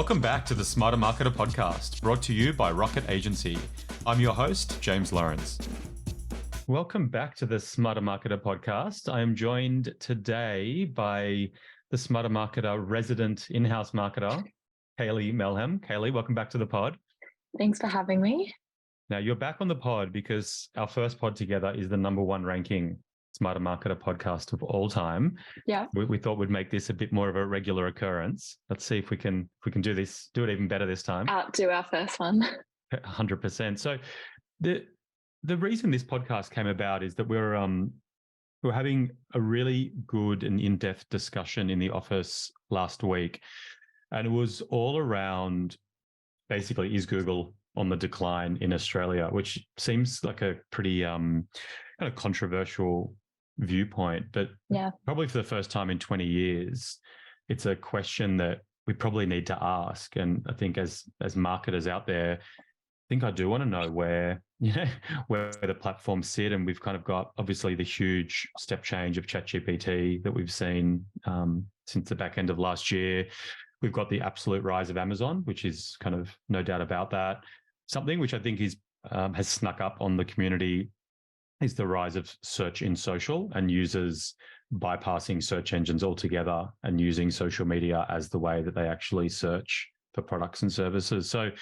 Welcome back to the Smarter Marketer podcast, brought to you by Rocket Agency. I'm your host, James Lawrence. Welcome back to the Smarter Marketer podcast. I am joined today by the Smarter Marketer resident in-house marketer, Kaylee Melham. Kaylee, welcome back to the pod. Thanks for having me. Now, you're back on the pod because our first pod together is the number one ranking Smarter Marketer podcast of all time. Yeah. We thought we'd make this a bit more of a regular occurrence. Let's see if we can do this, do it even better this time. Outdo our first one. 100%. So the reason this podcast came about is that we're having a really good and in-depth discussion in the office last week. And it was all around basically, is Google on the decline in Australia, which seems like a pretty kind of controversial viewpoint, but probably for the first time in 20 years, it's a question that we probably need to ask. And I think as marketers out there, I think I do want to know where the platforms sit. And we've kind of got obviously the huge step change of ChatGPT that we've seen since the back end of last year. We've got the absolute rise of Amazon, which is kind of no doubt about that. Something which I think is has snuck up on the community is the rise of search in social and users bypassing search engines altogether and using social media as the way that they actually search for products and services. So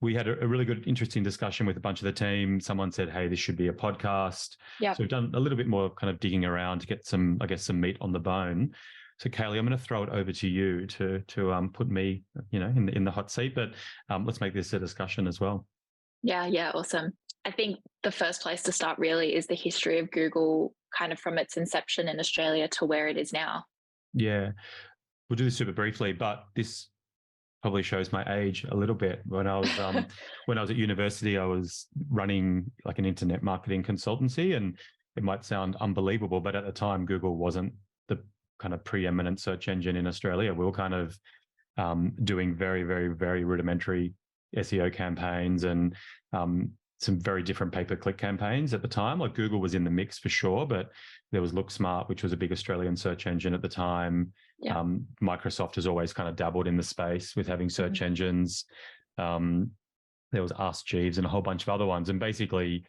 we had a really good, interesting discussion with a bunch of the team. Someone said, hey, this should be a podcast. So we've done a little bit more kind of digging around to get some meat on the bone. So Kaylee, I'm going to throw it over to you to put me, in the hot seat, but let's make this a discussion as well. Yeah, awesome. I think the first place to start really is the history of Google, kind of from its inception in Australia to where it is now. Yeah, we'll do this super briefly, but this probably shows my age a little bit. When I was at university, I was running like an internet marketing consultancy, and it might sound unbelievable, but at the time, Google wasn't the kind of preeminent search engine in Australia. We were kind of doing very, very, very rudimentary SEO campaigns and some very different pay-per-click campaigns at the time. Like Google was in the mix for sure, but there was LookSmart, which was a big Australian search engine at the time. Microsoft has always kind of dabbled in the space with having search engines. There was Ask Jeeves and a whole bunch of other ones. And basically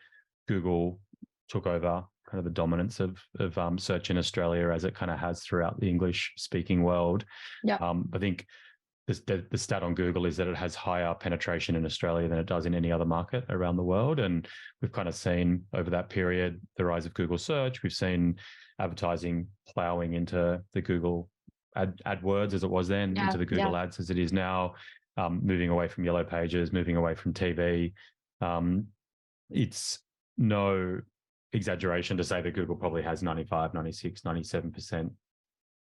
Google took over kind of the dominance of search in Australia as it kind of has throughout the English-speaking world. I think the stat on Google is that it has higher penetration in Australia than it does in any other market around the world. And we've kind of seen over that period the rise of Google search. We've seen advertising plowing into the Google AdWords as it was then, into the Google Ads as it is now, moving away from yellow pages, moving away from TV. It's no exaggeration to say that Google probably has 95, 96, 97%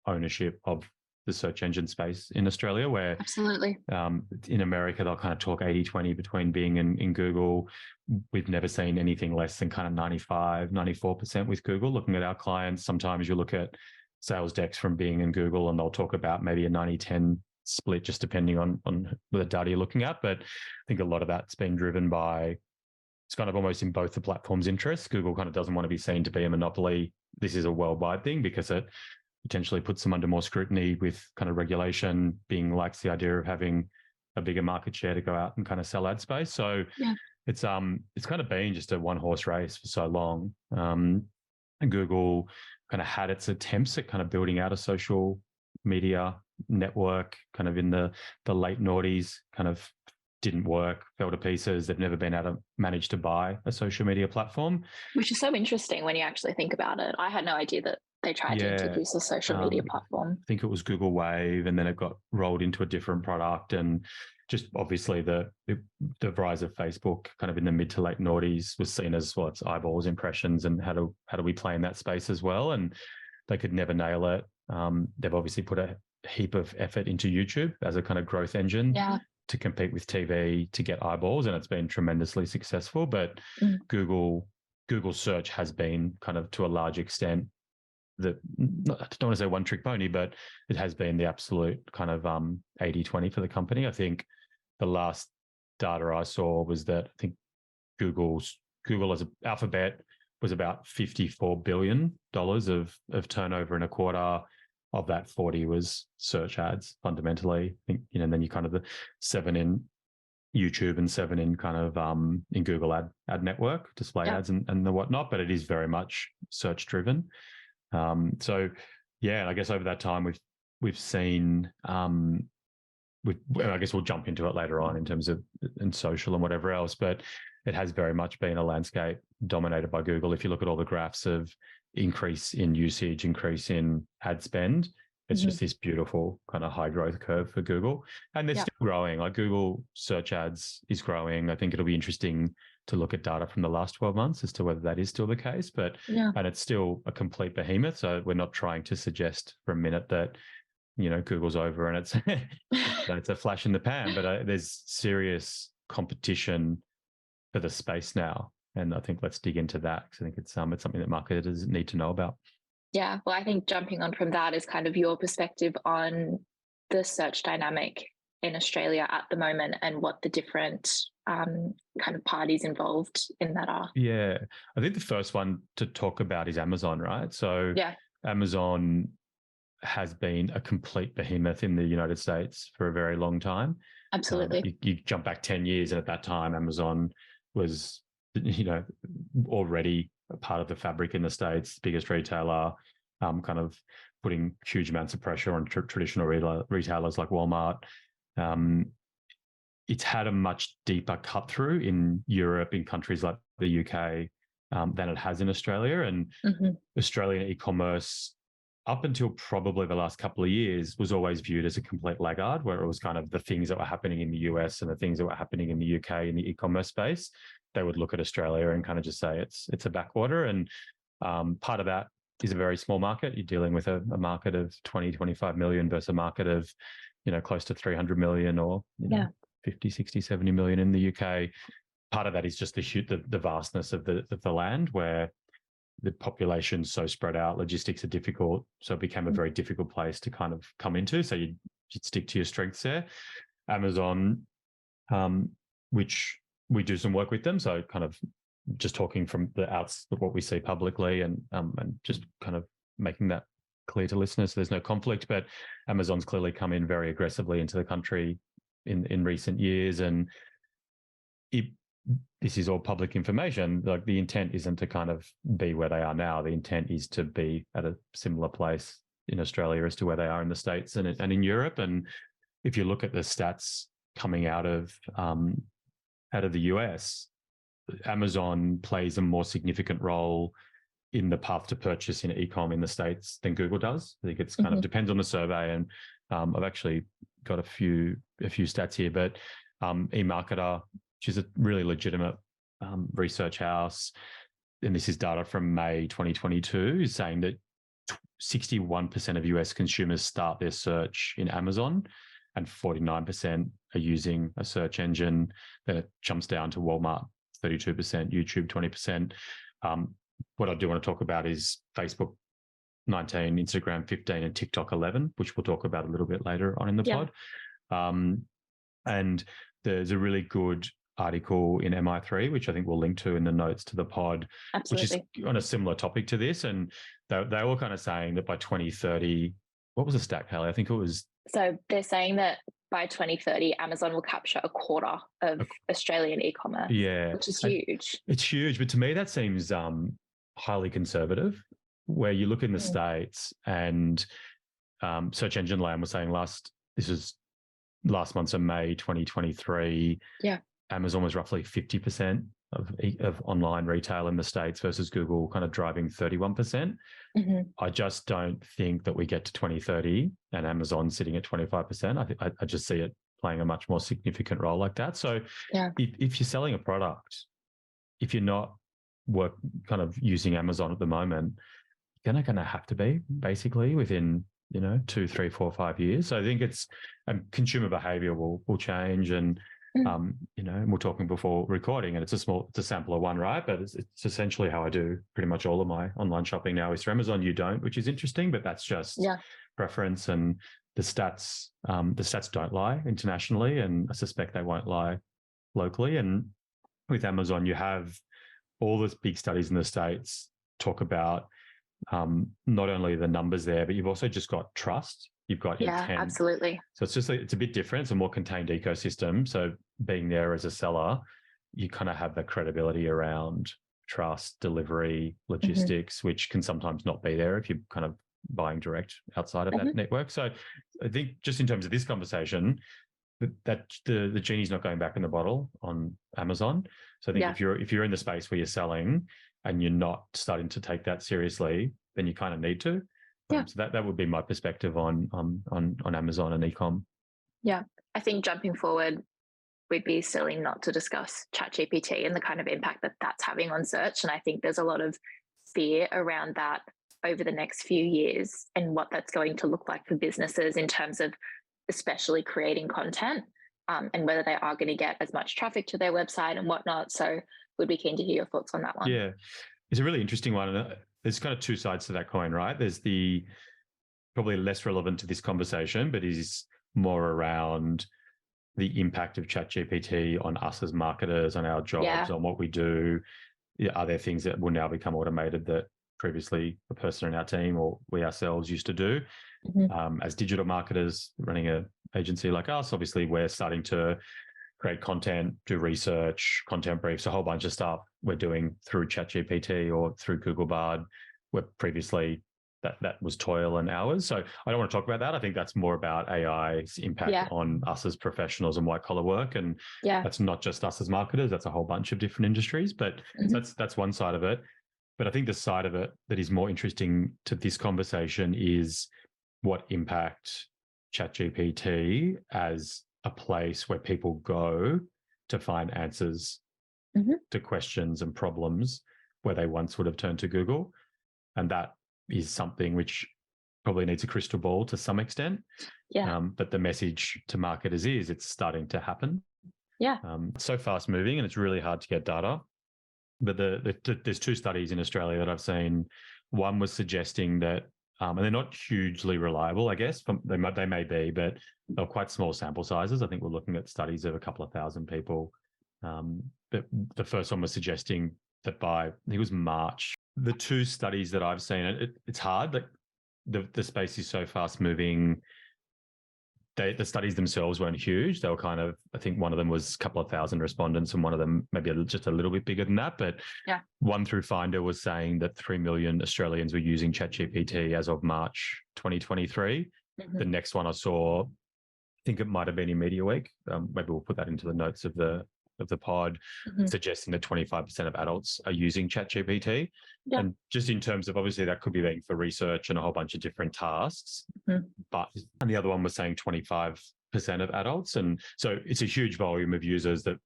ownership of the search engine space in Australia, where absolutely in America, they'll kind of talk 80-20 between Bing and Google. We've never seen anything less than kind of 95, 94% with Google. Looking at our clients, sometimes you look at sales decks from Bing and Google, and they'll talk about maybe a 90-10 split, just depending on the data you're looking at. But I think a lot of that's been driven by, it's kind of almost in both the platforms' interests. Google kind of doesn't want to be seen to be a monopoly. This is a worldwide thing because it potentially puts them under more scrutiny with kind of regulation. Bing likes the idea of having a bigger market share to go out and kind of sell ad space. So it's kind of been just a one horse race for so long. And Google kind of had its attempts at kind of building out a social media network kind of in the late noughties, kind of didn't work, fell to pieces. They've never been able to manage to buy a social media platform. Which is so interesting when you actually think about it. I had no idea that they tried to introduce a social media platform. I think it was Google Wave, and then it got rolled into a different product. And just obviously the rise of Facebook kind of in the mid to late noughties was seen as, well, it's eyeballs, impressions, and how do we play in that space as well? And they could never nail it. They've obviously put a heap of effort into YouTube as a kind of growth engine to compete with TV to get eyeballs, and it's been tremendously successful. But Google search has been kind of, to a large extent, I don't want to say one trick pony, but it has been the absolute kind of 80-20 for the company. I think the last data I saw was that I think Google as Alphabet was about $54 billion of turnover in a quarter. of that 40 was search ads fundamentally. I think, and then you kind of the 7 in YouTube and 7 in kind of in Google ad network, display ads and the whatnot, but it is very much search driven. So yeah, I guess over that time we've seen I guess we'll jump into it later on in terms of in social and whatever else, but it has very much been a landscape dominated by Google. If you look at all the graphs of increase in usage, increase in ad spend, it's just this beautiful kind of high growth curve for Google. And they're still growing. Like Google search ads is growing. I think it'll be interesting to look at data from the last 12 months as to whether that is still the case. But and it's still a complete behemoth. So we're not trying to suggest for a minute that, Google's over and it's a flash in the pan, but there's serious competition for the space now. And I think let's dig into that because I think it's something that marketers need to know about. Yeah, well, I think jumping on from that is kind of your perspective on the search dynamic in Australia at the moment and what the different kind of parties involved in that are. Yeah, I think the first one to talk about is Amazon, right? So Amazon has been a complete behemoth in the United States for a very long time. Absolutely. You jump back 10 years and at that time, Amazon was, already a part of the fabric in the States, biggest retailer, kind of putting huge amounts of pressure on traditional retailers like Walmart. It's had a much deeper cut through in Europe, in countries like the UK, than it has in Australia. And Australian e-commerce, up until probably the last couple of years, was always viewed as a complete laggard, where it was kind of the things that were happening in the US and the things that were happening in the UK in the e-commerce space. They would look at Australia and kind of just say it's a backwater. And part of that is a very small market. You're dealing with a market of 20, 25 million versus a market of, close to 300 million or 50, 60, 70 million in the UK. Part of that is just the vastness of the land, where the population's so spread out, logistics are difficult. So it became a very difficult place to kind of come into. So you'd stick to your strengths there. Amazon, which we do some work with them. So kind of just talking from the outs of what we see publicly and just kind of making that clear to listeners so there's no conflict. But Amazon's clearly come in very aggressively into the country in recent years. And this is all public information. Like the intent isn't to kind of be where they are now. The intent is to be at a similar place in Australia as to where they are in the States and in Europe. And if you look at the stats coming out of the US, Amazon plays a more significant role in the path to purchase in e-com in the States than Google does. I think it's kind of depends on the survey. And I've actually got a few stats here, but eMarketer, which is a really legitimate research house, and this is data from May 2022, is saying that 61% of US consumers start their search in Amazon and 49% are using a search engine. Then it jumps down to Walmart, 32%, YouTube, 20%. What I do want to talk about is Facebook, 19, Instagram, 15, and TikTok, 11, which we'll talk about a little bit later on in the pod. And there's a really good article in MI3, which I think we'll link to in the notes to the pod, which is on a similar topic to this. And they were kind of saying that by 2030, what was the stat, Haley? I think it was... So they're saying that by 2030, Amazon will capture a quarter of Australian e-commerce, which is huge. It's huge, but to me that seems highly conservative, where you look in the States and Search Engine Land was saying this was last month, so May 2023, Amazon was roughly 50% of online retail in the States versus Google kind of driving 31%. I just don't think that we get to 2030 and Amazon sitting at 25%. I just see it playing a much more significant role like that. So if you're selling a product, if you're not kind of using Amazon at the moment, you're going to have to be basically within 2, 3, 4, 5 years. So I think it's consumer behavior will change, and and we're talking before recording, and it's a sample of one, right? But it's essentially how I do pretty much all of my online shopping now is through Amazon. You don't, which is interesting, but that's just preference. And the stats don't lie internationally, and I suspect they won't lie locally. And with Amazon, you have all those big studies in the States talk about not only the numbers there, but you've also just got trust. You've got Yeah, intent. absolutely. So it's a bit different. It's a more contained ecosystem. So being there as a seller, you kind of have the credibility around trust, delivery, logistics, which can sometimes not be there if you're kind of buying direct outside of that network. So I think just in terms of this conversation, that the genie's not going back in the bottle on Amazon. So I think if you're in the space where you're selling and you're not starting to take that seriously, then you kind of need to. So that would be my perspective on Amazon and ecom. Yeah, I think jumping forward, we'd be silly not to discuss ChatGPT and the kind of impact that that's having on search. And I think there's a lot of fear around that over the next few years and what that's going to look like for businesses in terms of especially creating content and whether they are going to get as much traffic to their website and whatnot. So we'd be keen to hear your thoughts on that one. Yeah, it's a really interesting one. And there's kind of two sides to that coin, right? There's the probably less relevant to this conversation, but is more around the impact of ChatGPT on us as marketers, on our jobs, on what we do. Are there things that will now become automated that previously a person in our team or we ourselves used to do? As digital marketers running an agency like us, obviously we're starting to create content, do research, content briefs, a whole bunch of stuff we're doing through ChatGPT or through Google Bard, where previously that was toil and hours. So I don't want to talk about that. I think that's more about AI's impact on us as professionals and white collar work. And that's not just us as marketers, that's a whole bunch of different industries, but that's one side of it. But I think the side of it that is more interesting to this conversation is what impact ChatGPT as a place where people go to find answers to questions and problems where they once would have turned to Google. And that is something which probably needs a crystal ball to some extent. But the message to marketers is it's starting to happen. It's so fast moving and it's really hard to get data. But there's two studies in Australia that I've seen. One was suggesting that, and they're not hugely reliable, I guess. They may be, but they're quite small sample sizes. I think we're looking at studies of a couple of thousand people. But the first one was suggesting that by, I think it was March, the two studies that I've seen, it's hard. Like the space is so fast moving. The studies themselves weren't huge. They were kind of, I think one of them was a couple of thousand respondents and one of them maybe just a little bit bigger than that. But One Through Finder was saying that 3 million Australians were using ChatGPT as of March 2023. The next one I saw, I think it might have been in Media Week. Maybe we'll put that into the notes of the pod, suggesting that 25% of adults are using ChatGPT. And just in terms of, obviously that could be being for research and a whole bunch of different tasks, but and the other one was saying 25% of adults. And so it's a huge volume of users that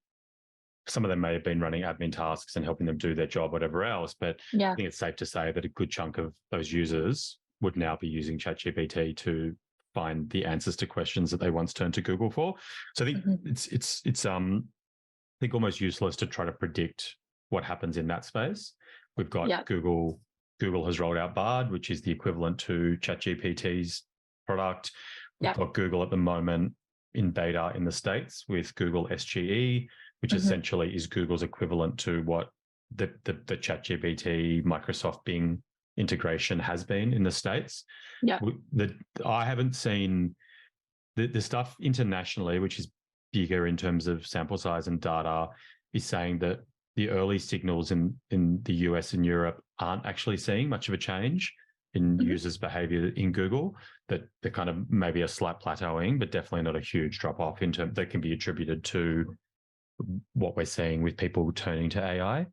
some of them may have been running admin tasks and helping them do their job, whatever else. But I think it's safe to say that a good chunk of those users would now be using ChatGPT to find the answers to questions that they once turned to Google for. So I think it's I think almost useless to try to predict what happens in that space. We've got Google has rolled out Bard, which is the equivalent to ChatGPT's product. We've got Google at the moment in beta in the States with Google SGE, which essentially is Google's equivalent to what the ChatGPT Microsoft Bing integration has been in the States. I haven't seen the stuff internationally, which is bigger in terms of sample size and data, is saying that the early signals in the US and Europe aren't actually seeing much of a change in users' behavior in Google, that they're kind of maybe a slight plateauing, but definitely not a huge drop off in terms that can be attributed to what we're seeing with people turning to AI.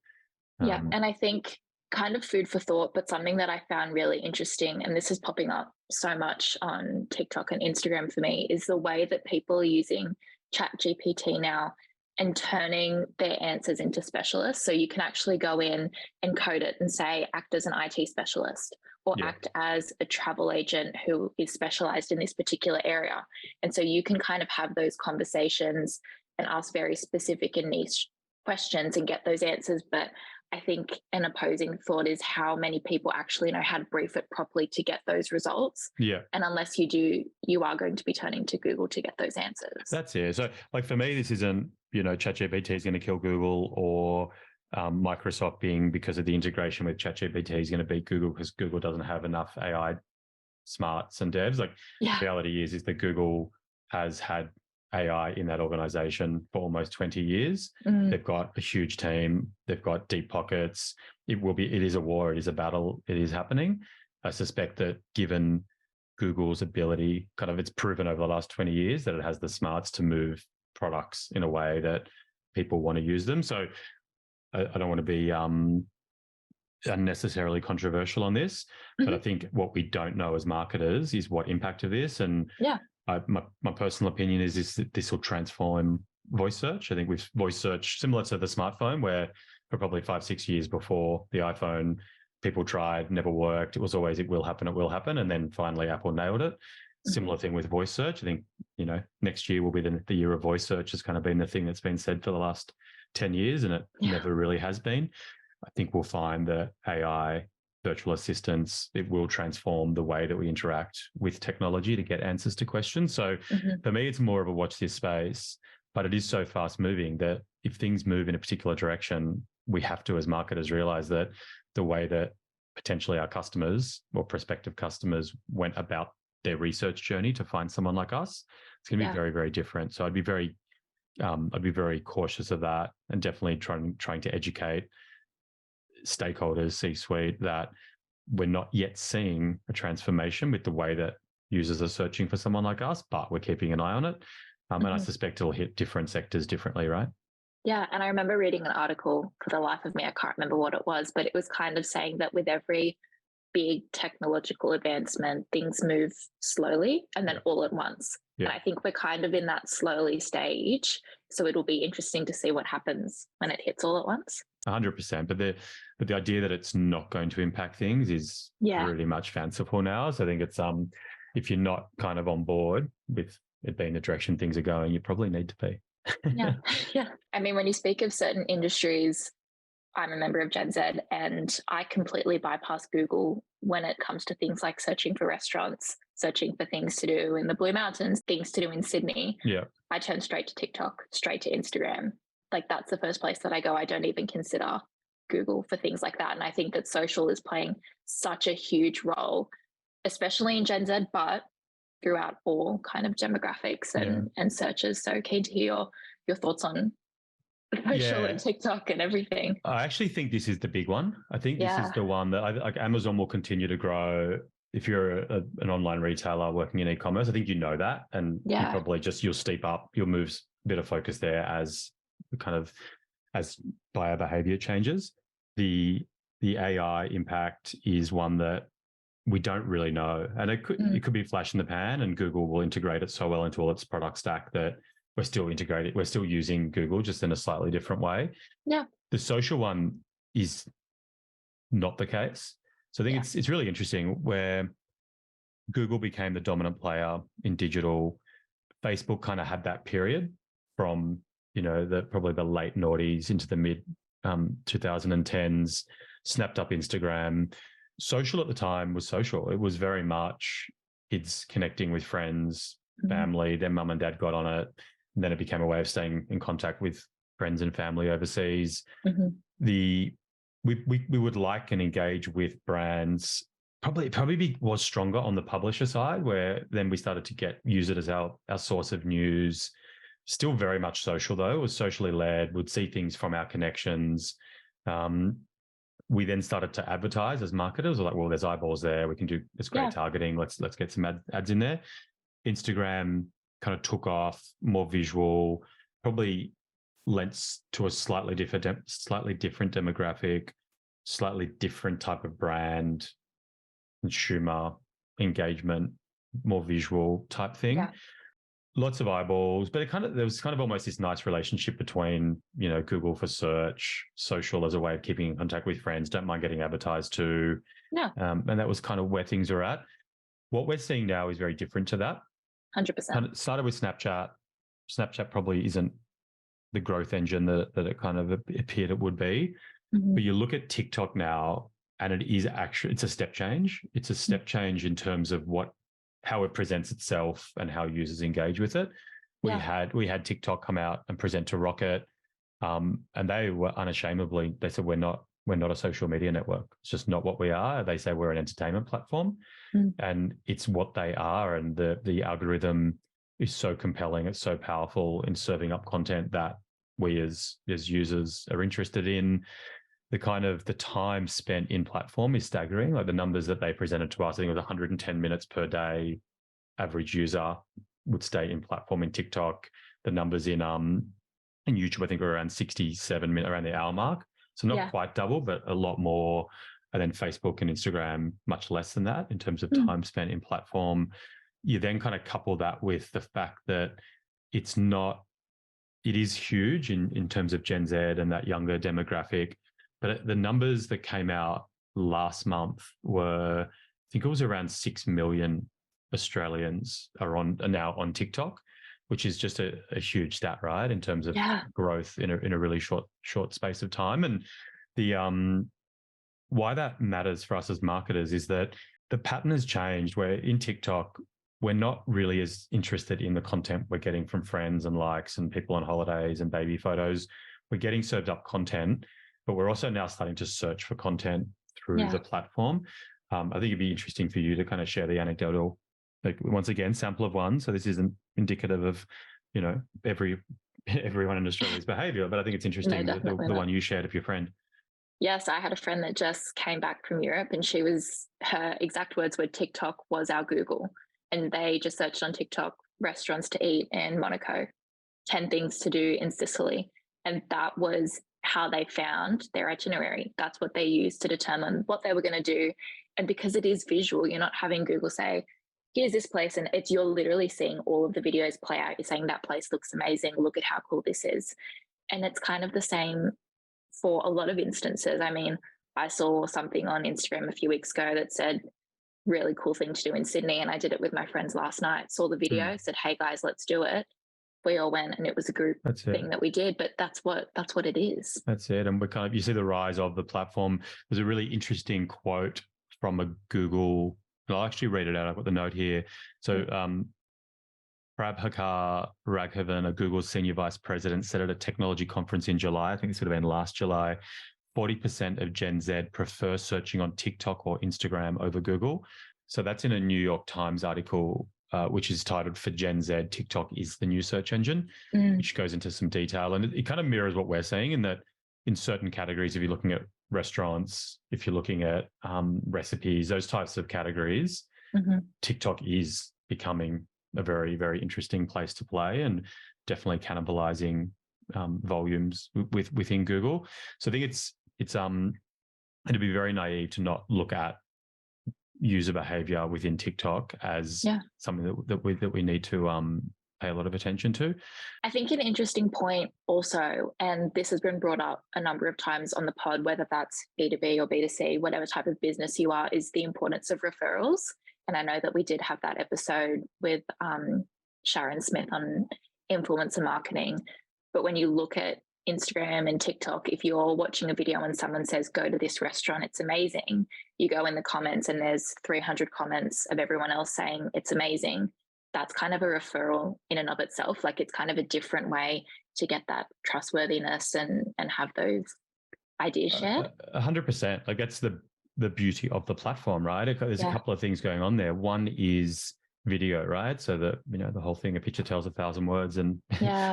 And I think kind of food for thought, but something that I found really interesting, and this is popping up so much on TikTok and Instagram for me, is the way that people are using ChatGPT now and turning their answers into specialists. So you can actually go in and code it and say, act as an IT specialist or act as a travel agent who is specialized in this particular area. And so you can kind of have those conversations and ask very specific and niche questions and get those answers. But I think an opposing thought is how many people actually know how to brief it properly to get those results. And unless you do, you are going to be turning to Google to get those answers. That's it. So like for me, this isn't, ChatGPT is going to kill Google or Microsoft Bing, because of the integration with ChatGPT, is going to beat Google because Google doesn't have enough AI smarts and devs. Like the reality is that Google has had AI in that organization for almost 20 years. They've got a huge team. They've got deep pockets. It is a war. It is a battle. It is happening. I suspect that given Google's ability, kind of it's proven over the last 20 years that it has the smarts to move products in a way that people want to use them. So I don't want to be unnecessarily controversial on this, but I think what we don't know as marketers is what impact of this. And my personal opinion is that this will transform voice search. I think with voice search, similar to the smartphone, where for probably 5-6 years before the iPhone, people tried, never worked. It was always, it will happen. And then finally Apple nailed it. Similar thing with voice search. I think, next year will be the year of voice search has kind of been the thing that's been said for the last 10 years, and it never really has been. I think we'll find that AI virtual assistants, it will transform the way that we interact with technology to get answers to questions. So for me, it's more of a watch this space, but it is so fast moving that if things move in a particular direction, we have to, as marketers, realize that the way that potentially our customers or prospective customers went about their research journey to find someone like us, it's going to be very, very different. So I'd be very cautious of that, and definitely trying to educate stakeholders, C-suite, that we're not yet seeing a transformation with the way that users are searching for someone like us, but we're keeping an eye on it. And I suspect it'll hit different sectors differently, right? Yeah. And I remember reading an article, for the life of me, I can't remember what it was, but it was kind of saying that with every big technological advancement, things move slowly and then all at once. And I think we're kind of in that slowly stage. So it'll be interesting to see what happens when it hits all at once. 100%. But the idea that it's not going to impact things is really much fanciful now. So I think it's if you're not kind of on board with it being the direction things are going, you probably need to be. Yeah. I mean, when you speak of certain industries, I'm a member of Gen Z, and I completely bypass Google when it comes to things like searching for restaurants, searching for things to do in the Blue Mountains, things to do in Sydney. Yeah. I turn straight to TikTok, straight to Instagram. Like, that's the first place that I go. I don't even consider Google for things like that. And I think that social is playing such a huge role, especially in Gen Z, but throughout all kind of demographics and searches. So keen to hear your thoughts on social and TikTok and everything. I actually think this is the big one. I think this is the one that like Amazon will continue to grow. If you're an online retailer working in e-commerce, I think you know that, and you probably you'll steep up, you'll move a bit of focus there as buyer behavior changes. The AI impact is one that we don't really know, and it could be a flash in the pan, and Google will integrate it so well into all its product stack that we're still using Google, just in a slightly different way. Yeah. The social one is not the case. So I think it's really interesting where Google became the dominant player in digital. Facebook kind of had that period from, probably the late noughties into the mid 2010s, snapped up Instagram. Social at the time was social. It was very much kids connecting with friends, family, their mum and dad got on it. And then it became a way of staying in contact with friends and family overseas. We would like and engage with brands. Probably was stronger on the publisher side, where then we started to use it as our source of news. Still very much social though. It was socially led. We'd see things from our connections. We then started to advertise as marketers. We're like, well, there's eyeballs there. We can do this great targeting. Let's get some ads in there. Instagram kind of took off, more visual, probably lent to a slightly different demographic, slightly different type of brand, consumer engagement, more visual type thing. Yeah. Lots of eyeballs, but there was kind of almost this nice relationship between, Google for search, social as a way of keeping in contact with friends, don't mind getting advertised to. Yeah. And that was kind of where things are at. What we're seeing now is very different to that. 100%. It started with Snapchat. Snapchat probably isn't the growth engine that it kind of appeared it would be. But you look at TikTok now, and it's a step change. It's a step change in terms of how it presents itself and how users engage with it. We had TikTok come out and present to Rocket. And they were unashamedly, they said, we're not a social media network. It's just not what we are. They say we're an entertainment platform, and it's what they are. And the algorithm is so compelling. It's so powerful in serving up content that we as users are interested in. The time spent in platform is staggering. Like the numbers that they presented to us, I think it was 110 minutes per day average user would stay in platform. In TikTok, the numbers in YouTube, I think, were around 67 minutes, around the hour mark. So not quite double, but a lot more. And then Facebook and Instagram, much less than that in terms of time spent in platform. You then kind of couple that with the fact that it is huge in terms of Gen Z and that younger demographic. But the numbers that came out last month were, I think it was around 6 million Australians are now on TikTok, which is just a huge stat, right? In terms of growth in a really short space of time. And the why that matters for us as marketers is that the pattern has changed, where in TikTok, we're not really as interested in the content we're getting from friends and likes and people on holidays and baby photos. We're getting served up content, but we're also now starting to search for content through the platform. I think it'd be interesting for you to kind of share the anecdotal, like, once again, sample of one. So this isn't indicative of, everyone in Australia's behavior, but I think it's interesting, the one you shared of your friend. Yes, I had a friend that just came back from Europe, and her exact words were, TikTok was our Google. And they just searched on TikTok restaurants to eat in Monaco, 10 things to do in Sicily. And that was how they found their itinerary. That's what they used to determine what they were going to do. And because it is visual, you're not having Google say, here's this place, and you're literally seeing all of the videos play out. You're saying that place looks amazing. Look at how cool this is. And it's kind of the same for a lot of instances. I mean, I saw something on Instagram a few weeks ago that said, really cool thing to do in Sydney. And I did it with my friends last night, saw the video, said, hey guys, let's do it. We all went, and it was a group thing that we did, but that's what it is. That's it. And you see the rise of the platform. There's a really interesting quote from a Google, I'll actually read it out. I've got the note here. So Prabhakar Raghavan, a Google senior vice president, said at a technology conference in July, I think this would have been last July, 40% of Gen Z prefer searching on TikTok or Instagram over Google. So that's in a New York Times article, which is titled, For Gen Z, TikTok is the new search engine, which goes into some detail. And it kind of mirrors what we're saying, in that in certain categories, if you're looking at restaurants, if you're looking at recipes, those types of categories, TikTok is becoming a very, very interesting place to play, and definitely cannibalizing volumes within Google. So I think it'd be very naive to not look at user behavior within TikTok as something that we need to pay a lot of attention to. I think an interesting point also, and this has been brought up a number of times on the pod, whether that's B2B or B2C, whatever type of business you are, is the importance of referrals. And I know that we did have that episode with Sharon Smith on influencer marketing. But when you look at Instagram and TikTok, if you're watching a video and someone says, go to this restaurant, it's amazing, you go in the comments and there's 300 comments of everyone else saying it's amazing. That's kind of a referral in and of itself. Like, it's kind of a different way to get that trustworthiness and have those ideas shared. 100%. Like, that's the beauty of the platform, right? There's a couple of things going on there. One is video, right? So the whole thing, a picture tells 1,000 words, and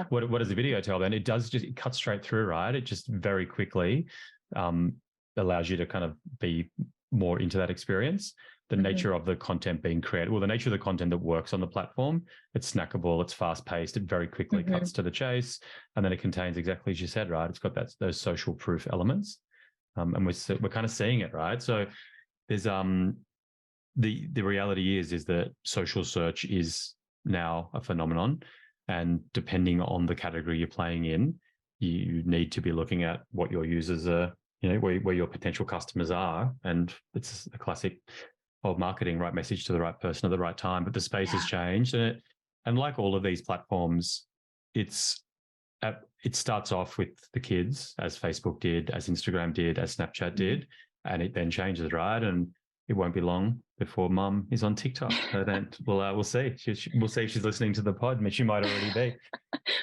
what does a video tell then? It cuts straight through, right? It just very quickly allows you to kind of be more into that experience. The nature of the content being created, the nature of the content that works on the platform, it's snackable, it's fast paced, it very quickly cuts to the chase, and then it contains, exactly as you said, right? It's got those social proof elements, and we're kind of seeing it, right? So there's the reality is that social search is now a phenomenon, and depending on the category you're playing in, you need to be looking at what your users are, where your potential customers are, and it's a classic of marketing, right message to the right person at the right time. But the space has changed, and like all of these platforms, it starts off with the kids, as Facebook did, as Instagram did, as Snapchat did, and it then changes, right? And it won't be long before mum is on TikTok. We'll see. We'll see if she's listening to the pod. I mean, she might already be.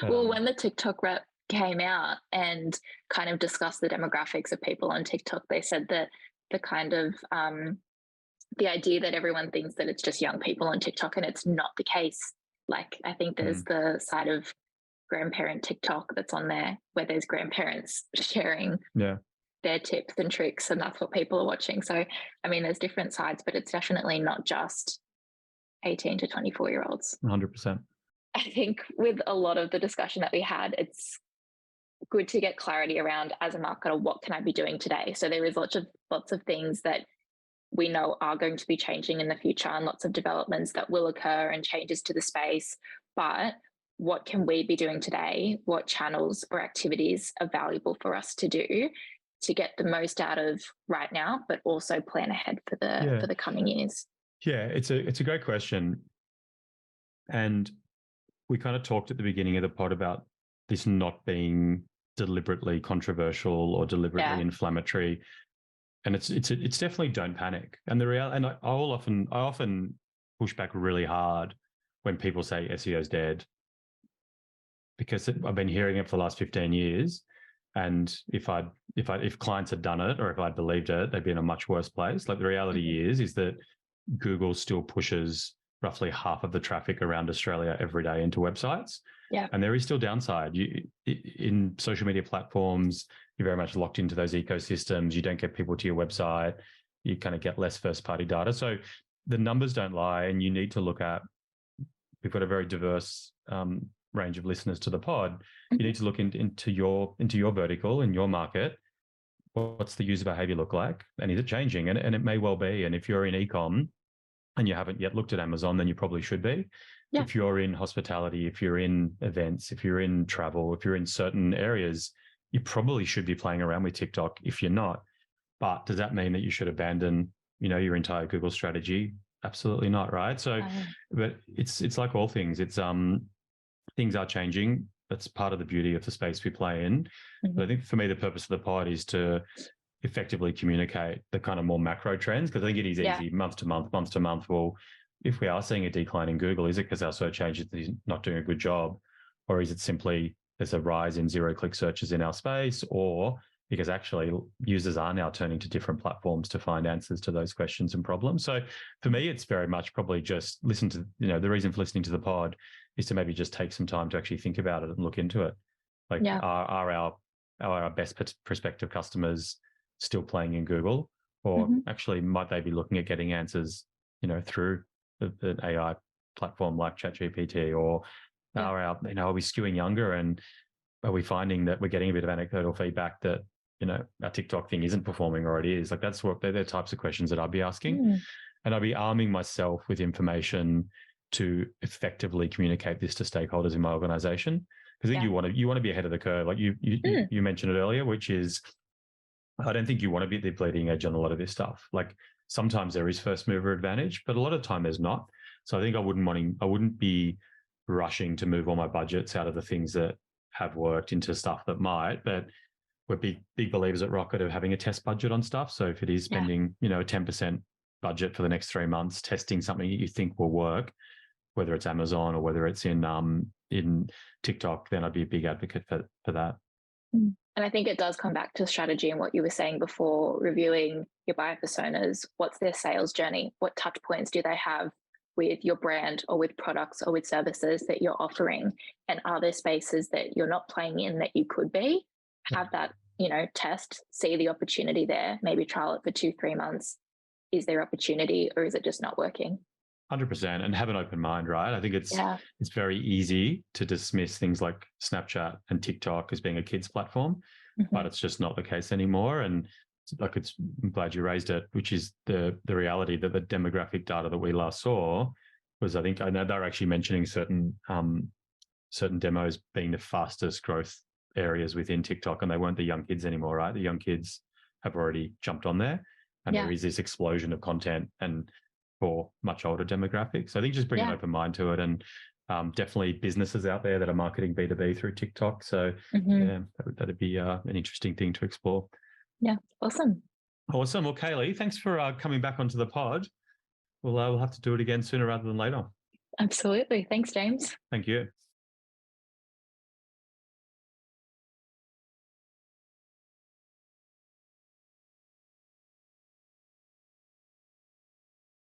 Well, when the TikTok rep came out and kind of discussed the demographics of people on TikTok. They said that the kind of the idea that everyone thinks that it's just young people on TikTok, and it's not the case. Like, I think there's the side of grandparent TikTok that's on there where there's grandparents sharing their tips and tricks, and that's what people are watching. So, I mean, there's different sides, but it's definitely not just 18 to 24-year-olds. 100%. I think with a lot of the discussion that we had, it's good to get clarity around, as a marketer, what can I be doing today? So there is lots of things that we know are going to be changing in the future, and lots of developments that will occur and changes to the space. But what can we be doing today? What channels or activities are valuable for us to do to get the most out of right now, but also plan ahead for the coming years? Yeah, it's a great question. And we kind of talked at the beginning of the pod about this not being deliberately controversial or deliberately inflammatory. And it's definitely don't panic. And the real, and I often push back really hard when people say SEO is dead, because I've been hearing it for the last 15 years. And if clients had done it, or if I'd believed it, they'd be in a much worse place. Like, the reality is that Google still pushes roughly half of the traffic around Australia every day into websites. Yeah. And there is still downside. In social media platforms, you're very much locked into those ecosystems. You don't get people to your website. You kind of get less first-party data. So the numbers don't lie, and you need to look at, we've got a very diverse range of listeners to the pod. You need to look into your vertical, in your market. What's the user behavior look like? And is it changing? And it may well be. And if you're in e-com and you haven't yet looked at Amazon, then you probably should be. Yeah. If you're in hospitality, if you're in events, if you're in travel, if you're in certain areas, you probably should be playing around with TikTok. If you're not, but does that mean that you should abandon, your entire Google strategy? Absolutely not, right? So, but it's like all things. It's things are changing. That's part of the beauty of the space we play in. But I think for me, the purpose of the pod is to effectively communicate the kind of more macro trends, because I think it is easy month to month. Well, if we are seeing a decline in Google, is it because our search engine is not doing a good job? Or is it simply there's a rise in zero-click searches in our space? Or because actually users are now turning to different platforms to find answers to those questions and problems? So for me, it's very much probably just listen to, the reason for listening to the pod is to maybe just take some time to actually think about it and look into it. Like, are our best prospective customers still playing in Google? Or actually might they be looking at getting answers, through an AI platform like ChatGPT? Or are we skewing younger, and are we finding that we're getting a bit of anecdotal feedback that, our TikTok thing isn't performing, or it is? Like, that's what they're the types of questions that I'd be asking. And I'd be arming myself with information to effectively communicate this to stakeholders in my organization. Because I think you want to be ahead of the curve. Like you mentioned it earlier, which is, I don't think you want to be at the bleeding edge on a lot of this stuff. Like, sometimes there is first mover advantage, but a lot of the time there's not. So I think I wouldn't be rushing to move all my budgets out of the things that have worked into stuff that might. But we're big believers at Rocket of having a test budget on stuff. So if it is spending, a 10% budget for the next 3 months, testing something that you think will work, whether it's Amazon or whether it's in TikTok, then I'd be a big advocate for that. And I think it does come back to strategy and what you were saying before, reviewing your buyer personas. What's their sales journey? What touch points do they have with your brand or with products or with services that you're offering? And are there spaces that you're not playing in that you could be? Have that, test, see the opportunity there, maybe trial it for 2-3 months. Is there opportunity, or is it just not working? 100%, and have an open mind, right? I think it's very easy to dismiss things like Snapchat and TikTok as being a kids platform, but it's just not the case anymore. And I'm glad you raised it, which is the reality that the demographic data that we last saw was, I know they're actually mentioning certain demos being the fastest growth areas within TikTok, and they weren't the young kids anymore, right? The young kids have already jumped on there, and there is this explosion of content and for much older demographics. So I think just bring an open mind to it, and definitely businesses out there that are marketing B2B through TikTok. So that'd be an interesting thing to explore. Yeah, awesome. Well, Kaylee, thanks for coming back onto the pod. We'll have to do it again sooner rather than later. Absolutely. Thanks, James. Thank you.